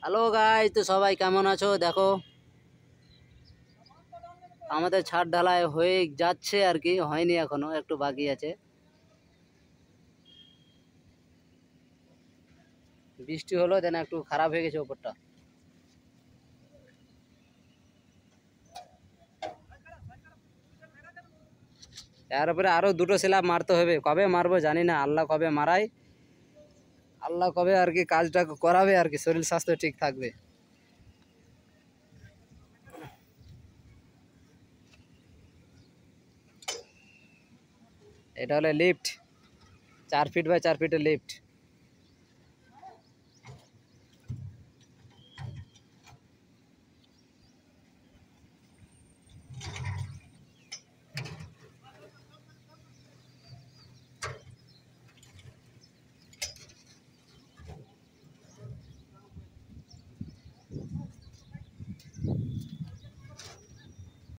Hello guys, তো সবাই কেমন আছো? দেখো আমাদের ছাদ ঢালাই হয়ে যাচ্ছে আর কি, হয়নি এখনো, একটু বাকি আছে। বৃষ্টি হলো দেন একটু খারাপ হয়ে গেছে ওপরটা। এর উপরে আরো দুটো স্ল্যাব মারতে হবে, কবে মারবো জানি না, আল্লাহ কবে মারায়, আল্লাহ কবে আর কি কাজটা করাবে আর কি, শরীর স্বাস্থ্য ঠিক থাকবে। এটা হলো লিফট, 4 ফিট বাই 4 ফিটের লিফট।